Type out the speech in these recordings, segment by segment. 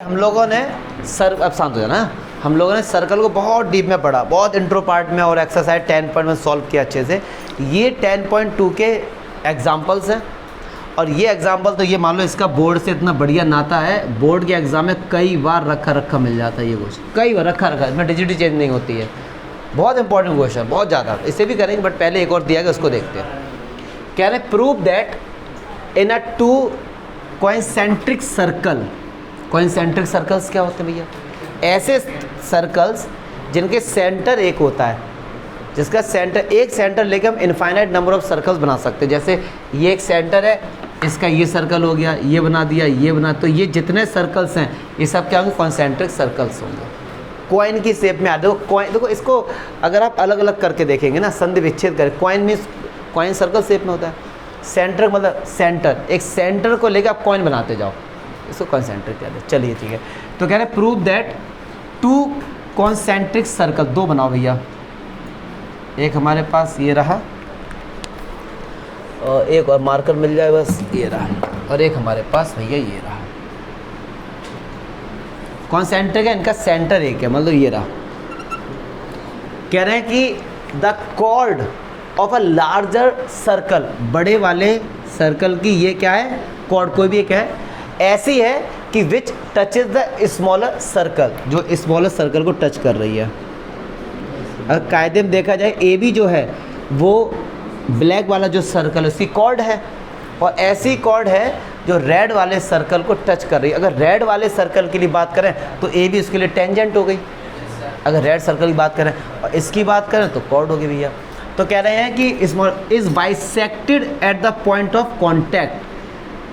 हम लोगों ने अब शांत हो जाना। हम लोगों ने सर्कल को बहुत डीप में पढ़ा, बहुत इंट्रो पार्ट में, और एक्सरसाइज 10.1 सॉल्व किया अच्छे से। ये 10.2 के एग्जाम्पल्स हैं, और ये एग्जाम्पल तो ये मान लो इसका बोर्ड से इतना बढ़िया नाता है, बोर्ड के एग्जाम में कई बार रखा मिल जाता है। ये क्वेश्चन कई बार रखा इसमें डिजिटी चेंज नहीं होती है। बहुत इंपॉर्टेंट क्वेश्चन, बहुत ज़्यादा। इसे भी करेंगे बट पहले एक और दिया गया, उसको देखते हैं। कह रहे prove that in a to concentric circle. Concentric circles क्या होते हैं भैया? ऐसे सर्कल्स जिनके सेंटर एक होता है, जिसका सेंटर एक सेंटर लेके हम इनफाइनाइट नंबर ऑफ सर्कल्स बना सकते हैं। जैसे ये एक सेंटर है, इसका ये सर्कल हो गया, ये बना दिया, ये बना, तो ये जितने सर्कल्स हैं ये सब क्या होंगे? कॉन्सेंट्रिक सर्कल्स होंगे। कॉइन की शेप में आ देखो, कॉइन देखो, इसको अगर आप अलग अलग करके देखेंगे ना, संधि विच्छेद करें, coin means coin circle shape में होता है। सेंटर मतलब सेंटर, एक सेंटर को लेकर आप कॉइन बनाते जाओ, इसको कॉन्सेंट्रिक कहते हैं। चलिए ठीक है, तो कह रहे हैं prove that to concentric circle, दो बनाओ भैया। एक हमारे पास ये रहा, और एक और मार्कर मिल जाए बस, ये रहा, और एक हमारे पास भैया ये रहा। कॉन्सेंट्रिक है, इनका सेंटर एक है, मतलब ये रहा। कह रहे हैं कि the chord of a larger circle, बड़े वाले सर्कल की ये क्या है? कॉर्ड, कोई भी एक है, ऐसी है कि विच टचेज द स्मॉलर सर्कल, जो स्मॉलर सर्कल को टच कर रही है। अगर कायदे में देखा जाए, ए बी जो है वो ब्लैक वाला जो सर्कल है उसकी कॉर्ड है, और ऐसी कॉर्ड है जो रेड वाले सर्कल को टच कर रही है। अगर रेड वाले सर्कल के लिए बात करें तो ए बी उसके लिए टेंजेंट हो गई। अगर रेड सर्कल की बात करें और इसकी बात करें तो कॉर्ड होगी भैया। तो कह रहे हैं कि is bisected at the point of contact.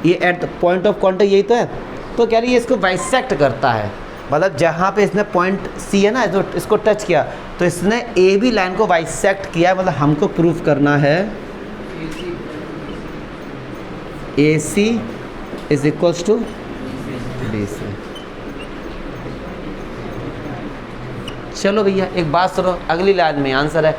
ये at the point of contact यही तो है। तो कह रही है इसको बाइसेक्ट करता है, मतलब जहाँ पे इसने पॉइंट सी है ना, जो इसको टच किया, तो इसने ए बी लाइन को बाइसेक्ट किया है। मतलब हमको प्रूफ करना है A C is equals to B C. चलो भैया एक बात सुनो, अगली लाइन में आंसर है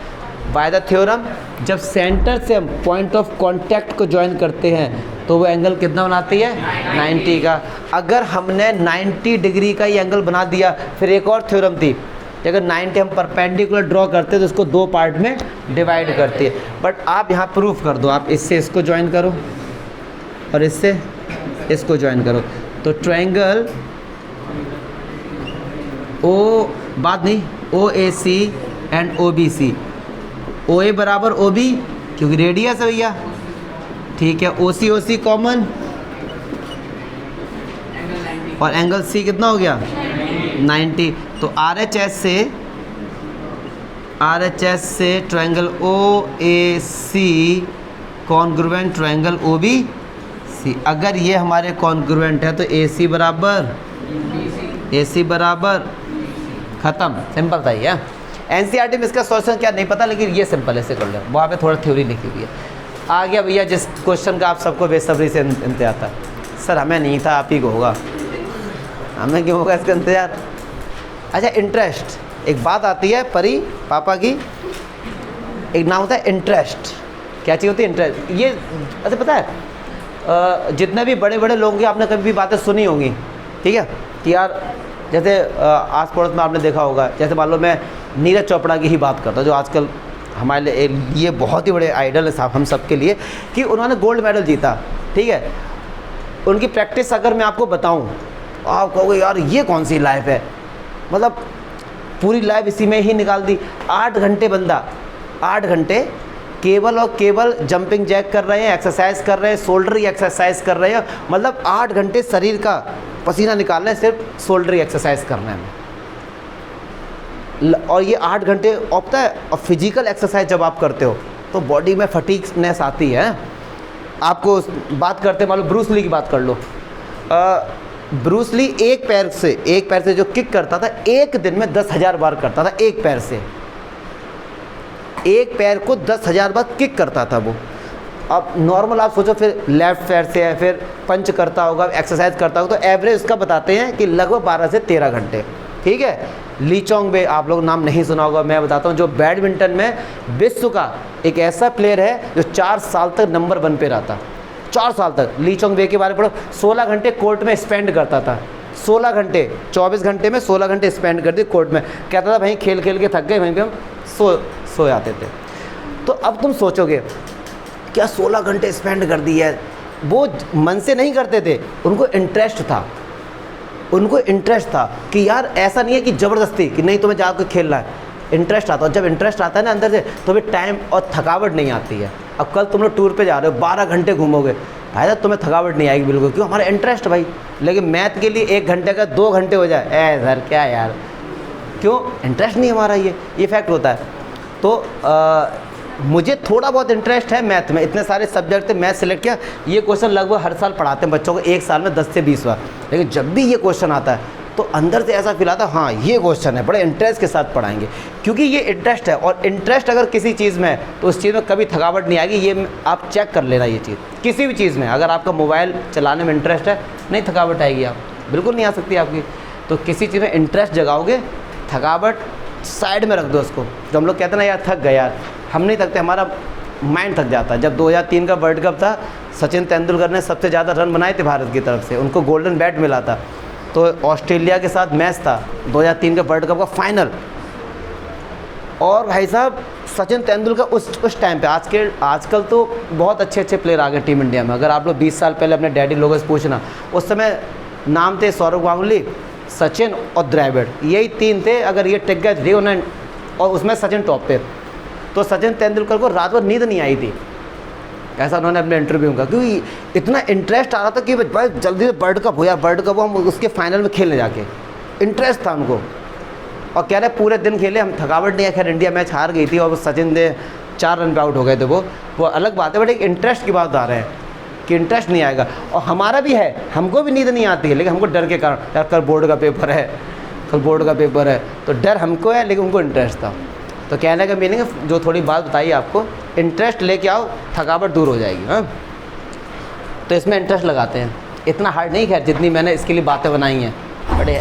बाय द थ्योरम, जब सेंटर से हम पॉइंट ऑफ कांटेक्ट को ज्वाइन करते हैं तो वो एंगल कितना बनाती है? 90 का। अगर हमने 90 डिग्री का ही एंगल बना दिया, फिर एक और थ्योरम थी कि अगर 90 हम परपेंडिकुलर ड्रॉ करते हैं तो उसको दो पार्ट में डिवाइड करती है। बट आप यहाँ प्रूफ कर दो, आप इससे इसको ज्वाइन करो और इससे इसको ज्वाइन करो, तो ट्रायंगल ओ, बात नहीं, ओ A C and O B सी, ओ ए बराबर ओ बी क्योंकि रेडियस है भैया, ठीक है। ओ सी कॉमन, और एंगल सी कितना हो गया? 90। तो आर एच एस से triangle O A C congruent triangle O B C. अगर ये हमारे कॉन्ग्रुएंट है तो ए सी बराबर ख़त्म। सिंपल था ये। एनसीईआरटी में इसका सॉल्यूशन क्या नहीं पता, लेकिन ये सिंपल ऐसे कर लो, वहाँ पे थोड़ा थ्योरी लिखी हुई है। आ गया भैया जिस क्वेश्चन का आप सबको बेसब्री से इंतजार था। सर हमें नहीं था, आप ही को होगा। हमें क्यों होगा इसका इंतजार? अच्छा, इंटरेस्ट, एक बात आती है परी पापा की, एक नाम होता है इंटरेस्ट। क्या चीज़ होती है? इंटरेस्ट। ये अच्छा पता है, जितने भी बड़े बड़े लोग हैं आपने कभी भी बातें सुनी होंगी, ठीक है, कि यार जैसे आस पड़ोस में आपने देखा होगा, जैसे मान लो मैं नीरज चोपड़ा की ही बात करता हूँ, जो आजकल हमारे लिए बहुत ही बड़े आइडल है साहब हम सब के लिए, कि उन्होंने गोल्ड मेडल जीता, ठीक है। उनकी प्रैक्टिस अगर मैं आपको बताऊं, आप कहोगे यार ये कौन सी लाइफ है, मतलब पूरी लाइफ इसी में ही निकाल दी। 8 घंटे बंदा, 8 घंटे केवल और केवल जंपिंग जैक कर रहे हैं, एक्सरसाइज कर रहे हैं, शोल्डर एक्सरसाइज कर रहे हैं, मतलब 8 घंटे शरीर का पसीना निकाल रहे हैं सिर्फ शोल्डर एक्सरसाइज करने में। और ये 8 घंटे होता है। और फिजिकल एक्सरसाइज जब आप करते हो तो बॉडी में फटीगनेस आती है। आपको बात करते मान लो ब्रूस ली की बात कर लो। ब्रूस ली एक पैर से जो किक करता था, एक दिन में 10,000 बार करता था। एक पैर से, एक पैर को 10,000 बार किक करता था वो। अब नॉर्मल आप सोचो, फिर लेफ्ट पैर से है, फिर पंच करता होगा, एक्सरसाइज करता होगा, तो एवरेज उसका बताते हैं कि लगभग 12 से 13 घंटे, ठीक है। ली चोंग बे, आप लोग नाम नहीं सुना होगा, मैं बताता हूँ, जो बैडमिंटन में विश्व का एक ऐसा प्लेयर है जो 4 साल तक नंबर 1 पे रहा था। 4 साल तक ली चोंग बे के बारे में पढ़ो। 16 घंटे कोर्ट में स्पेंड करता था, 16 घंटे, 24 घंटे में 16 घंटे स्पेंड कर दिए कोर्ट में। कहता था भाई खेल खेल के थक गए, वहीं पे हम सो जाते थे। तो अब तुम सोचोगे क्या 16 घंटे स्पेंड कर दिए है, वो मन से नहीं करते थे, उनको इंटरेस्ट था, उनको इंटरेस्ट था कि यार ऐसा नहीं है कि ज़बरदस्ती कि नहीं तुम्हें जाकर खेलना है, इंटरेस्ट आता है। और जब इंटरेस्ट आता है ना अंदर से तो फिर टाइम और थकावट नहीं आती है। अब कल तुम लोग टूर पे जा रहे हो, 12 घंटे घूमोगे, भाई साहब तुम्हें थकावट नहीं आएगी बिल्कुल, क्यों, हमारा इंटरेस्ट भाई। लेकिन मैथ के लिए 1 घंटे का 2 घंटे हो जाए, ए सर क्या यार, क्यों, इंटरेस्ट नहीं हमारा, ये फैक्ट होता है। तो मुझे थोड़ा बहुत इंटरेस्ट है मैथ में, इतने सारे सब्जेक्ट थे, मैथ सेलेक्ट किया। ये क्वेश्चन लगभग हर साल पढ़ाते हैं बच्चों को, 1 साल में 10 से 20 बार। लेकिन जब भी ये क्वेश्चन आता है तो अंदर से ऐसा फील आता है हाँ ये क्वेश्चन है, बड़े इंटरेस्ट के साथ पढ़ाएंगे, क्योंकि ये इंटरेस्ट है। और इंटरेस्ट अगर किसी चीज़ में है तो उस चीज़ में कभी थकावट नहीं आएगी। ये आप चेक कर लेना, ये चीज़ किसी भी चीज़ में, अगर आपका मोबाइल चलाने में इंटरेस्ट है, नहीं थकावट आएगी, आप बिल्कुल नहीं आ सकती आपकी। तो किसी चीज़ में इंटरेस्ट जगाओगे, थकावट साइड में रख दो उसको। जो हम लोग कहते हैं ना यार थक गए यार, हम नहीं थकते, हमारा माइंड थक जाता है। जब 2003 का वर्ल्ड कप था, सचिन तेंदुलकर ने सबसे ज़्यादा रन बनाए थे भारत की तरफ से, उनको गोल्डन बैट मिला था। तो ऑस्ट्रेलिया के साथ मैच था 2003 के वर्ल्ड कप का फाइनल, और भाई साहब सचिन तेंदुलकर उस टाइम पे, आजकल तो बहुत अच्छे अच्छे प्लेयर आ गए टीम इंडिया में। अगर आप लोग 20 साल पहले अपने डैडी लोगों से पूछना, उस समय नाम थे सौरव गांगुली, सचिन और द्रविड़, यही 3 थे। अगर ये टिक गए उन्हें, और उसमें सचिन टॉप पे, तो सचिन तेंदुलकर को रात भर नींद नहीं आई थी, ऐसा उन्होंने अपने इंटरव्यू में कहा, क्योंकि इतना इंटरेस्ट आ रहा था कि भाई जल्दी से वर्ल्ड कप हो यार, वर्ल्ड कप हम उसके फाइनल में खेलने जाके, इंटरेस्ट था उनको। और कह रहे पूरे दिन खेले, हम थकावट नहीं है। खैर इंडिया मैच हार गई थी और वो सचिन ने 4 रन पे आउट हो गए थे, वो अलग बात है, बट एक इंटरेस्ट की बात आ रहे हैं कि इंटरेस्ट नहीं आएगा। और हमारा भी है, हमको भी नींद नहीं आती है, लेकिन हमको डर के कारण, यार कल बोर्ड का पेपर है, कल बोर्ड का पेपर है, तो डर हमको है लेकिन उनको इंटरेस्ट था। तो कहने का मीनिंग है, जो थोड़ी बात बताई आपको, इंटरेस्ट लेके आओ, थकावट दूर हो जाएगी। हाँ, तो इसमें इंटरेस्ट लगाते हैं, इतना हार्ड नहीं, खैर जितनी मैंने इसके लिए बातें बनाई हैं। बड़े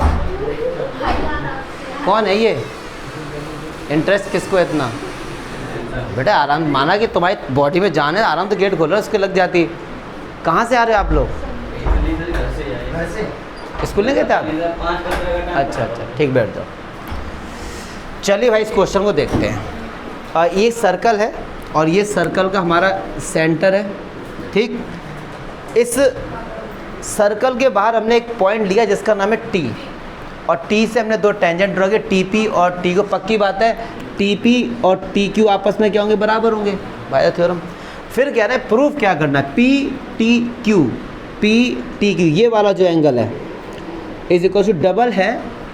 कौन है ये, इंटरेस्ट किसको इतना, बेटा आराम, माना कि तुम्हारी बॉडी में जान है, आराम तो गेट खोलो, उसके लग जाती। कहाँ से आ रहे हो आप लोग, स्कूल नहीं गए थे आप? अच्छा, ठीक, बैठ जाओ। चलिए भाई इस क्वेश्चन को देखते हैं। ये सर्कल है और ये सर्कल का हमारा सेंटर है, ठीक। इस सर्कल के बाहर हमने एक पॉइंट लिया जिसका नाम है टी, और टी से हमने 2 टेंजेंट ड्रॉ किए, टीपी और टी को। पक्की बात है टीपी और टी क्यू आपस में क्या होंगे, बराबर होंगे, बाय द थ्योरम। फिर कह रहे हैं प्रूफ क्या करना है, पी टी क्यू, ये वाला जो एंगल है इज इक्वल टू डबल है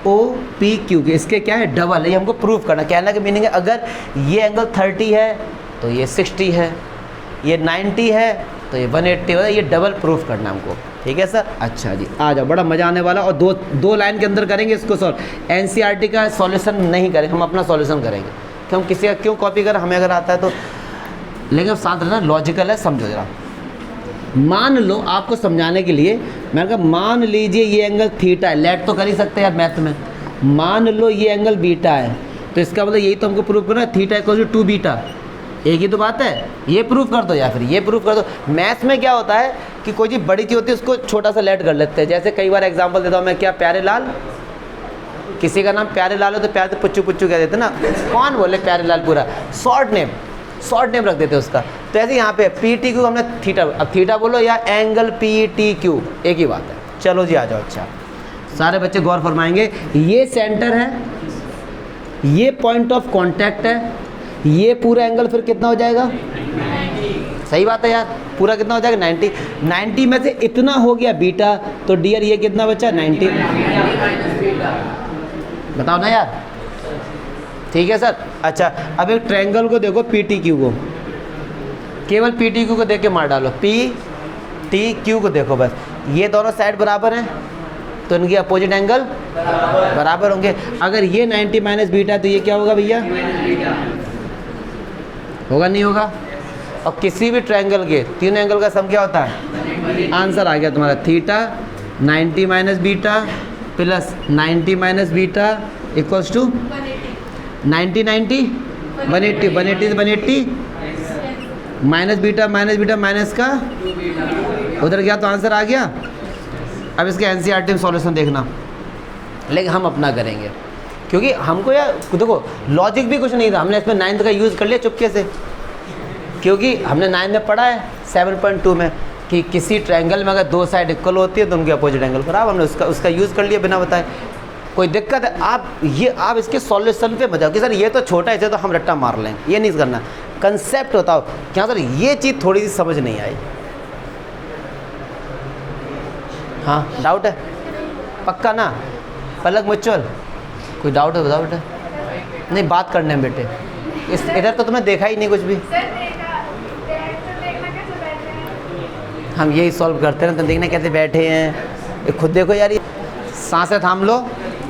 ओ पी क्यू के, इसके क्या है, डबल है, ये हमको प्रूफ करना। कहने का मीनिंग है अगर ये एंगल 30 है तो ये 60 है, ये 90 है तो ये 180 है, ये डबल प्रूफ करना हमको, ठीक है सर। अच्छा जी, आ जाओ, बड़ा मज़ा आने वाला। और दो लाइन के अंदर करेंगे इसको सॉल्व, एनसीईआरटी का सॉल्यूशन नहीं करेंगे, हम अपना सॉल्यूशन करेंगे, कि हम किसी का क्यों कॉपी करें, हमें अगर आता है तो। लेकिन साथ रहना, लॉजिकल है, समझो जरा। मान लो आपको समझाने के लिए मैंने कहा, मान लीजिए ये एंगल थीटा है, लेट तो कर ही सकते हैं यार मैथ में। मान लो ये एंगल बीटा है, तो इसका मतलब यही तो हमको प्रूफ करना है, थीटा इक्वल टू 2 बीटा, एक ही तो बात है। ये प्रूफ कर दो या फिर ये प्रूफ कर दो। मैथ्स में क्या होता है कि कोई चीज़ बड़ी चीज़ होती है उसको छोटा सा लेट कर लेते हैं। जैसे कई बार एग्जाम्पल देता हूँ मैं, क्या प्यारे लाल, किसी का नाम प्यारे लाल हो तो प्यार से पुच्चू पुच्चू कह देते ना, कौन बोले प्यारे लाल, पूरा शॉर्ट नेम रख देते उसका। तो ऐसे यहाँ पे पी टी क्यू हमने थीटा, अब थीटा बोलो या एंगल पी टी क्यू, एक ही बात है। चलो जी आ जाओ। अच्छा, सारे बच्चे गौर फरमाएंगे, ये सेंटर है, ये पॉइंट ऑफ कांटेक्ट है, ये पूरा एंगल फिर कितना हो जाएगा, 90। सही बात है यार, पूरा कितना हो जाएगा 90। 90 में से इतना हो गया बीटा, तो डियर ये कितना बचा 90। बताओ ना यार, ठीक है सर। अच्छा, अब एक ट्रायंगल को देखो, पी टी क्यू को, केवल पी टी क्यू को देख के मार डालो, पी टी क्यू को देखो बस, ये दोनों साइड बराबर हैं तो इनके अपोजिट एंगल बराबर होंगे। अगर ये 90 माइनस बीटा तो ये क्या होगा भैया, होगा नहीं होगा। और किसी भी ट्रायंगल के 3 एंगल का सम क्या होता है, आंसर आ गया तुम्हारा, theta 90 minus beta plus 90 minus beta equals to 90 180 से 180 माइनस बीटा माइनस का उधर गया तो आंसर आ गया। अब इसके एनसीईआरटी में सॉल्यूशन देखना। लेकिन हम अपना करेंगे, क्योंकि हमको यार देखो लॉजिक भी कुछ नहीं था, हमने इसमें 9th का यूज़ कर लिया चुपके से, क्योंकि हमने 9 में पढ़ा है 7.2 में कि किसी ट्रायंगल में अगर दो साइड इक्वल होती है तो उनके अपोजिट एंगल खराब, हमने उसका यूज़ कर लिया बिना बताए। कोई दिक्कत है आप इसके सॉल्यूशन पे मत जाओ कि सर ये तो छोटा है इसे तो हम रट्टा मार लें, ये नहीं करना। कंसेप्ट बताओ क्या सर ये चीज़ थोड़ी सी समझ नहीं आई। हाँ डाउट है पक्का ना पलक मुचल, कोई डाउट है बताओ बेटा। नहीं बात करने में बेटे, इस इधर तो तुम्हें देखा ही नहीं कुछ भी। हम यही सॉल्व करते हैं तो देखना कैसे बैठे हैं, ये खुद देखो यार। ये सांसें थाम लो।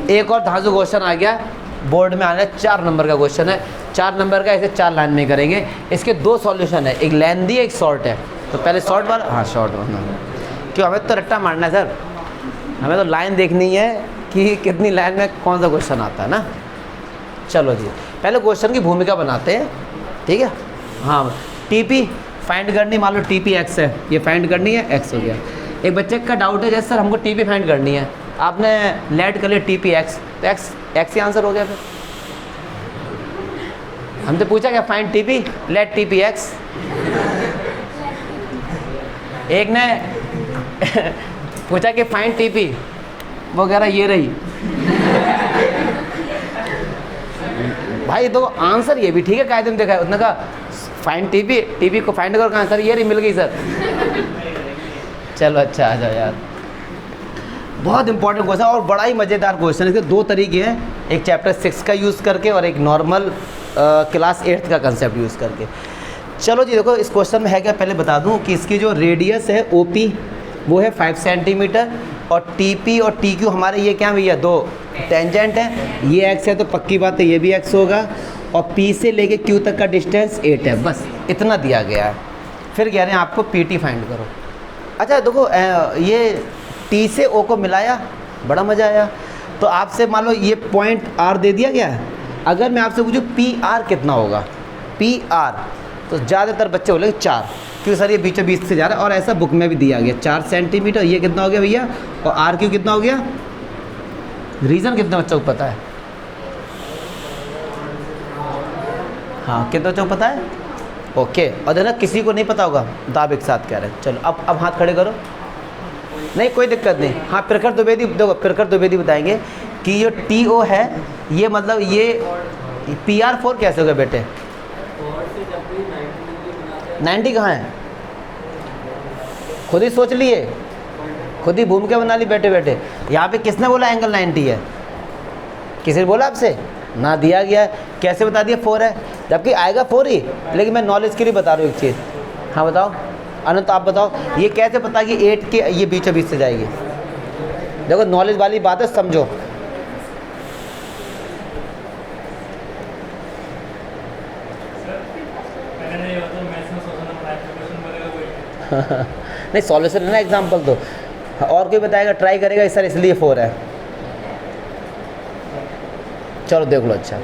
एक और धांसू क्वेश्चन आ गया बोर्ड में, आना है 4 नंबर का क्वेश्चन है, 4 नंबर का, इसे 4 लाइन में करेंगे। इसके 2 सॉल्यूशन है, एक लेंथी एक शॉर्ट है। तो पहले शॉर्ट वाला, हाँ शॉर्ट वाला, क्यों हमें तो रट्टा मारना है सर, हमें तो लाइन देखनी है कि कितनी लाइन में कौन सा क्वेश्चन आता है ना। चलो जी पहले क्वेश्चन की भूमिका बनाते हैं, ठीक है। हाँ टीपी फाइंड करनी, मान लो टीपी एक्स है, ये फाइंड करनी है, एक्स हो गया। एक बच्चे का डाउट है जैसे सर हमको टीपी फाइंड करनी है, आपने लेट कर लिया टीपी एक्स, तो एक्स ही आंसर हो गया। फिर हमसे पूछा क्या find TP, let TP X. एक ने पूछा कि फाइंड टीपी, वो कह रहा ये रही। भाई तो आंसर ये भी ठीक है, कायदे में देखा है, उसने कहा फाइंड टीपी को फाइंड करो, कहाँ सर ये रही, मिल गई सर। चलो अच्छा आ जाओ यार, बहुत इंपॉर्टेंट क्वेश्चन और बड़ा ही मज़ेदार क्वेश्चन है। इसके 2 तरीके हैं, एक चैप्टर 6 का यूज़ करके और एक नॉर्मल क्लास 8th का कंसेप्ट यूज़ करके। चलो जी देखो इस क्वेश्चन में है क्या, पहले बता दूं कि इसकी जो रेडियस है OP वो है 5 सेंटीमीटर, और TP और TQ हमारे ये क्या भैया 2 टेंजेंट हैं। ये x है तो पक्की बात है ये भी x होगा, और P से लेके Q तक का डिस्टेंस 8 है, बस इतना दिया गया है। फिर कह रहे हैं आपको PT फाइंड करो। अच्छा देखो ये T से O को मिलाया, बड़ा मज़ा आया। तो आपसे मान लो ये पॉइंट R दे दिया गया है, अगर मैं आपसे पूछूं PR कितना होगा, PR, तो ज़्यादातर बच्चे बोलेंगे 4, क्योंकि सर ये बीचों बीच से जा रहा है, और ऐसा बुक में भी दिया गया 4 सेंटीमीटर। ये कितना हो गया भैया, और RQ कितना हो गया, रीज़न कितना बच्चों को पता है? हाँ कितना बच्चों को पता है? ओके, और देखना किसी को नहीं पता होगा दाब एक साथ कह रहे हैं। चलो अब हाथ खड़े करो, नहीं कोई दिक्कत नहीं। हाँ प्रखर द्विवेदी, देखो प्रखर द्विवेदी बताएंगे कि ये TO है, ये मतलब ये PR4 कैसे हो गया बेटे? 90 कहाँ है? खुद ही सोच लिए, खुद ही भूमिका बना ली बैठे बैठे। यहाँ पे किसने बोला एंगल 90 है? किसी ने बोला आपसे? ना दिया गया है। कैसे बता दिया 4 है, जबकि आएगा 4 ही, लेकिन मैं नॉलेज के लिए बता रहा हूँ एक चीज़। हाँ बताओ अनंत, आप बताओ ये कैसे पता कि 8 के ये बीचों बीच से जाएगी? देखो नॉलेज वाली बात है, समझो। नहीं सॉल्यूशन है ना, एग्जाम्पल दो। और कोई बताएगा, ट्राई करेगा सर इसलिए 4 है। चलो देख लो। अच्छा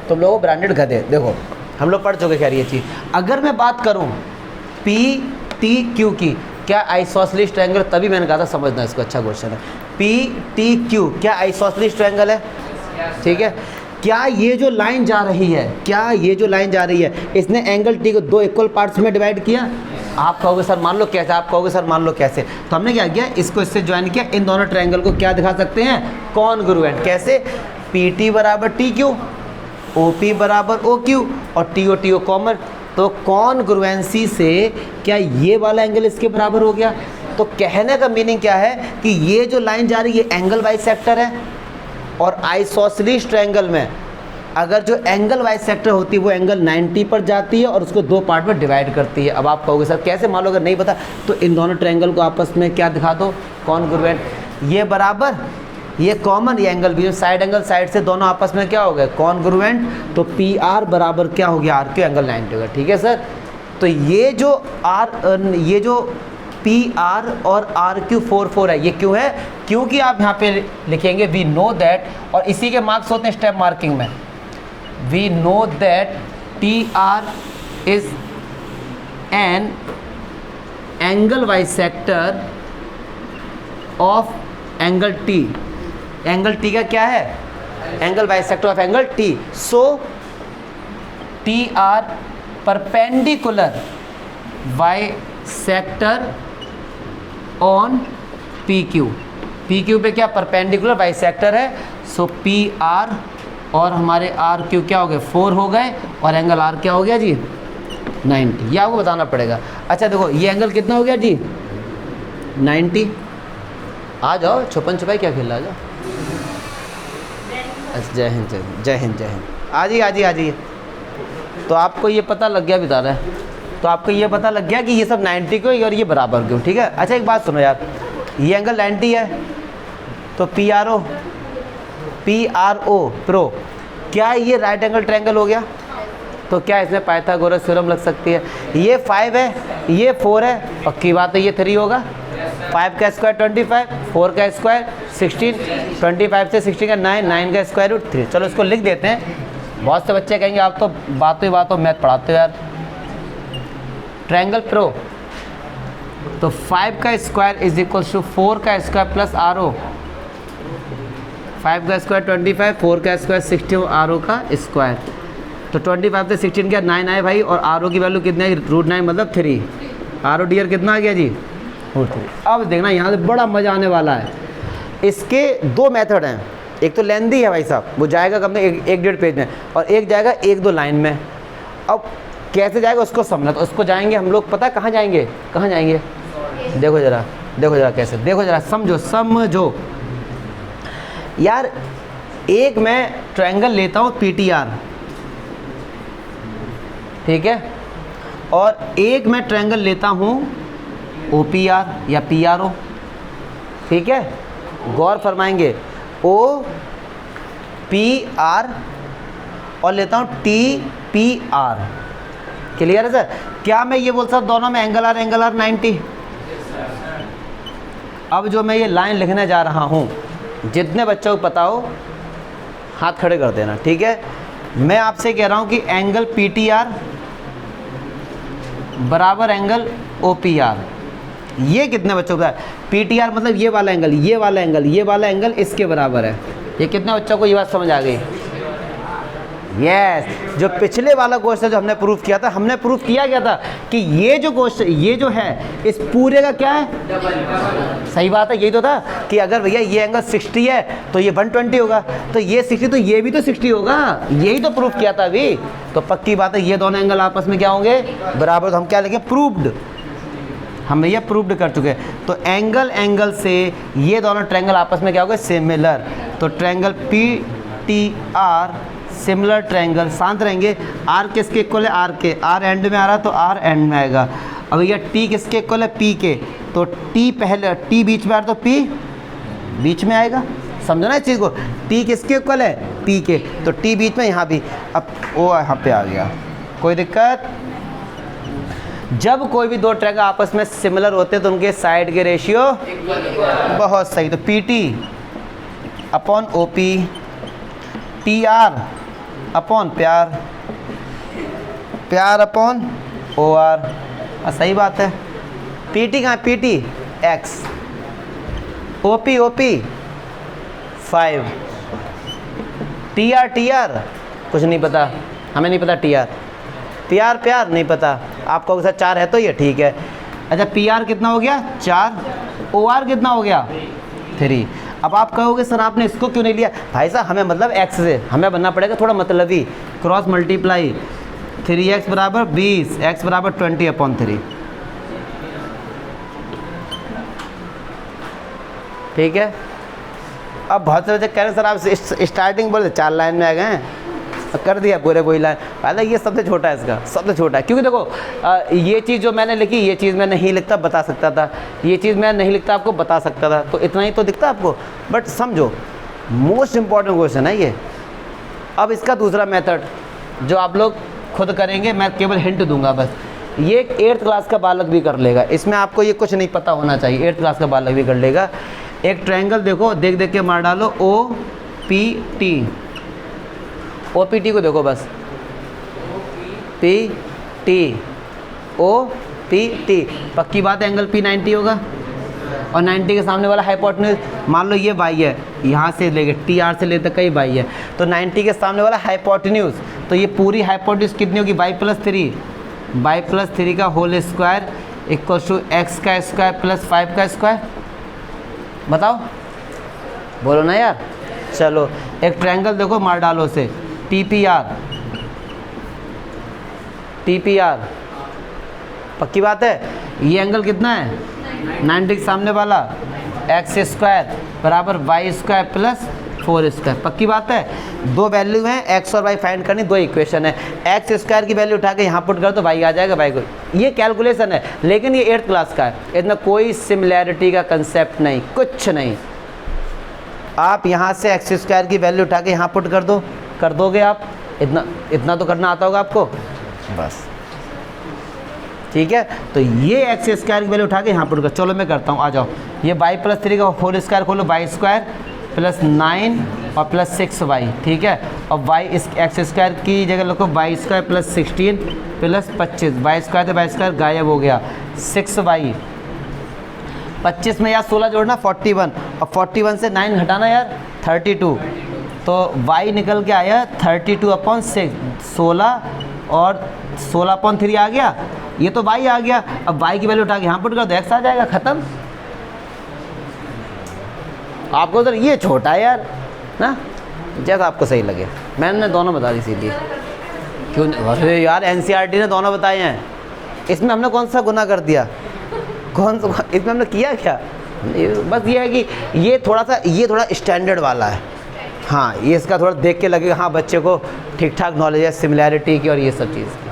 तुम लोगों ब्रांडेड गधे, देखो हम लोग पढ़ चुके खैर ये चीज़। अगर मैं बात करूं PTQ की, क्या आइसोसेलेस ट्रायंगल, तभी मैंने कहा था समझना इसको, अच्छा क्वेश्चन है। PTQ क्या आइसोसेलेस ट्रायंगल है? ठीक है। क्या ये जो लाइन जा रही है, क्या ये जो लाइन जा रही है, इसने एंगल T को 2 इक्वल पार्ट्स में डिवाइड किया? आप कहोगे सर मान लो कैसे, आप कहोगे सर मान लो कैसे। तो हमने क्या किया, इसको इससे ज्वाइन किया, इन दोनों ट्रायंगल को क्या दिखा सकते हैं, कॉन्ग्रुएंट। कैसे? PT बराबर TQ, OP बराबर OQ, और TO कॉमन। तो कॉन्ग्रुएंसी से क्या ये वाला एंगल इसके बराबर हो गया? तो कहने का मीनिंग क्या है कि ये जो लाइन जा रही है एंगल बाइसेक्टर है, और आइसोसेलेस ट्रायंगल में अगर जो एंगल बाइसेक्टर होती है वो एंगल 90 पर जाती है और उसको 2 पार्ट में डिवाइड करती है। अब आप कहोगे सर कैसे, मान लो अगर नहीं पता तो इन दोनों ट्रायंगल को आपस में क्या दिखा दो, कॉन्ग्रुएंट। ये बराबर ये कॉमन, ये एंगल भी साइड एंगल साइड से दोनों आपस में क्या हो गए, कॉन्ग्रुएंट। तो PR बराबर क्या हो गया, RQ एंगल 90 होगा। ठीक है सर। तो ये जो PR और RQ 4 है, ये क्यों है? क्योंकि आप यहाँ पे लिखेंगे वी नो दैट, और इसी के मार्क्स होते हैं स्टेप मार्किंग में, we know that TR is an angle bisector of angle T, angle T का क्या है, angle bisector of angle T. So T R perpendicular bisector on P Q. P Q पे क्या perpendicular bisector है। सो P R और हमारे are Q क्या हो गए 4 हो गए और एंगल आर क्या हो गया जी 90। ये आपको बताना पड़ेगा। अच्छा देखो ये एंगल कितना हो गया जी 90। आ जाओ छुपन छुपाई क्या खेल रहा, आ जाओ। अच्छा जय हिंद जय हिंद जय हिंद जय हिंद। आ जाइए आ जाइए आ जाइए। तो आपको ये पता लग गया बता रहा है, तो आपको ये पता लग गया कि ये सब 90 क्यों और ये बराबर क्यों, ठीक है। अच्छा एक बात सुनो यार, ये एंगल 90 है तो पी आर ओ प्रो, क्या ये राइट एंगल ट्रायंगल हो गया। तो क्या इसमें पाइथागोरस थ्योरम लग सकती है। ये 5 है, ये 4 है, पक्की बात है ये 3 होगा। 5 का स्क्वायर 25, 4 का स्क्वायर 16, 25 से 16 का 9, 9 का स्क्वायर रूट 3। चलो इसको लिख देते हैं। बहुत से बच्चे कहेंगे आप तो बातों ही बातों मैथ पढ़ाते हो यार। ट्रायंगल प्रो तो 5 का स्क्वायर इज इक्वल टू 4 का स्क्वायर प्लस आर ओ। 5 का स्क्वायर 25, 4 का स्क्वायर 60 और आर ओ का स्क्वायर। तो 25 से 16 क्या 9 आए भाई, और आर ओ की वैल्यू कितना है रूट 9 मतलब 3। आर ओ डियर कितना आ गया जी रूट 3। अब देखना यहाँ से बड़ा मज़ा आने वाला है। इसके 2 मेथड हैं, एक तो लेंदी है भाई साहब, वो जाएगा कब में 1-1.5 पेज में, और एक जाएगा 1-2 लाइन में। अब कैसे जाएगा उसको समझना, तो उसको जाएंगे हम लोग, पता कहाँ जाएंगे, कहाँ जाएंगे, देखो ज़रा कैसे, देखो ज़रा समझो यार। एक मैं ट्रायंगल लेता हूँ PTR, ठीक है, और एक मैं ट्रायंगल लेता हूँ OPR या PRO, ठीक है। गौर फरमाएंगे OPR और लेता हूँ TPR। क्लियर है सर। क्या मैं ये बोल सकता दोनों में एंगल आर 90। अब जो मैं ये लाइन लिखने जा रहा हूँ, जितने बच्चों को पता हो हाथ खड़े कर देना, ठीक है। मैं आपसे कह रहा हूँ कि एंगल PTR बराबर एंगल OPR। ये कितने बच्चों का है, PTR मतलब ये वाला एंगल, ये वाला एंगल, ये वाला एंगल इसके बराबर है। ये कितने बच्चों को ये बात समझ आ गई। यस, जो पिछले वाला क्वेश्चन जो हमने प्रूफ किया था, हमने प्रूफ किया गया था कि ये जो क्वेश्चन, ये जो है इस पूरे का क्या है, सही बात है। यही तो था कि अगर भैया ये एंगल 60 है तो ये 120 होगा, तो ये 60 तो ये भी तो 60 होगा। यही तो प्रूफ किया था अभी। तो पक्की बात है ये दोनों एंगल आपस में क्या होंगे बराबर। तो हम क्या लिखें प्रूव्ड, हम भैया प्रूव्ड कर चुके हैं। तो एंगल से ये दोनों ट्रायंगल आपस में क्या होगा सिमिलर। तो ट्रायंगल PTR सिमिलर ट्रायंगल, शांत रहेंगे। आर किसके इक्वल है, आर के, आर एंड में आ रहा तो आर एंड में आएगा। अब भैया टी किसके इक्वल है, पी के, तो टी पहले, टी बीच में आ रहा तो पी बीच में आएगा। समझो ना इस चीज़ को, टी किसके इक्वल है, पी के, तो टी बीच में, यहाँ भी। अब वो यहाँ पे आ गया, कोई दिक्कत। जब कोई भी 2 ट्रायंगल आपस में सिमिलर होते हैं तो उनके साइड के रेशियो बहुत सही। तो P T upon O P, T R upon P R, P R upon O R. सही बात है। पी टी कहाँ, P T X, O P 5, T R कुछ नहीं पता, हमें नहीं पता। टी आर प्यार नहीं पता आपको, सर 4 है तो ये ठीक है। अच्छा पी आर कितना हो गया 4, ओ आर कितना हो गया 3। अब आप कहोगे सर आपने इसको क्यों नहीं लिया। भाई साहब हमें मतलब x से हमें बनना पड़ेगा थोड़ा मतलबी, क्रॉस मल्टीप्लाई। 3x बराबर 20, x बराबर 20/3, ठीक है। अब बहुत सारे कह रहे सर आप स्टार्टिंग बोले 4 लाइन में आ गए हैं, कर दिया पूरे कोई लाइन। पहले ये सबसे छोटा है, इसका सबसे छोटा है, क्योंकि देखो ये चीज़ जो मैंने लिखी, ये चीज़ मैं नहीं लिखता बता सकता था, ये चीज़ मैं नहीं लिखता आपको बता सकता था, तो इतना ही तो दिखता आपको। बट समझो मोस्ट इम्पॉर्टेंट क्वेश्चन है ये। अब इसका दूसरा मेथड जो आप लोग खुद करेंगे, मैं केवल हिंट दूंगा बस। ये 8th क्लास का बालक भी कर लेगा, इसमें आपको ये कुछ नहीं पता होना चाहिए, 8th क्लास का बालक भी कर लेगा। एक ट्रायंगल देखो, देख देख के मार डालो, OPT, OPT को देखो बस, PT OPT, पक्की बात है एंगल P 90 होगा। और 90 के सामने वाला हाइपोटेन्यूज, मान लो ये वाई है, यहाँ से लेके टी आर से लेते कई वाई है, तो 90 के सामने वाला हाइपोटेन्यूज, तो ये पूरी हाइपोटेन्यूज कितनी होगी, वाई प्लस 3 का whole square equal to X का स्क्वायर प्लस 5 का स्क्वायर। बताओ, बोलो ना यार। चलो एक ट्रायंगल देखो मार डालो से, TPR, पक्की बात है। ये एंगल कितना है, 90 के सामने वाला, एक्स स्क्वायर बराबर वाई स्क्वायर प्लस 4 स्क्वायर, पक्की बात है। दो वैल्यू हैं, एक्स और वाई फाइंड करनी, दो इक्वेशन है। एक्स स्क्वायर की वैल्यू उठा के यहाँ पुट कर तो वाई आ जाएगा, वाई को, ये कैलकुलेशन है, लेकिन ये 8th क्लास का है, इतना कोई सिमिलैरिटी का कंसेप्ट नहीं, कुछ नहीं। आप यहाँ से एक्स स्क्वायर की वैल्यू उठा के यहाँ पुट कर दोगे आप, इतना तो करना आता होगा आपको, बस ठीक है। तो ये एक्स स्क्वायर की वैल्यू उठा के यहाँ पुट कर, चलो मैं करता हूँ, आ जाओ। ये वाई प्लस 3 का होल स्क्वायर खोलो, वाई स्क्वायर प्लस 9 और प्लस 6 वाई, ठीक है। और वाई इस एक्स स्क्वायर की जगह लिखो Y square plus 16 plus 25, Y square तो वाई स्क्वायर गायब हो गया, 6 वाई, 25 में यार 16 जोड़ना 41, और 41 से 9 घटाना यार 32, तो y निकल के आया 32/6, 16 और 16/3 आ गया, ये तो y आ गया। अब y की वैल्यू उठा के यहाँ पुट कर दो, x आ जाएगा, ख़त्म। आपको उधर ये छोटा है यार ना, जैसा आपको सही लगे। मैंने दोनों बता दी सीधी, क्यों? अरे यार NCERT ने दोनों बताए हैं, इसमें हमने कौन सा गुनाह कर दिया, कौन सा इसमें हमने किया क्या? बस ये है कि ये थोड़ा स्टैंडर्ड वाला है, हाँ, ये इसका थोड़ा देख के लगेगा हाँ बच्चे को ठीक ठाक नॉलेज है सिमिलैरिटी की और ये सब चीज़।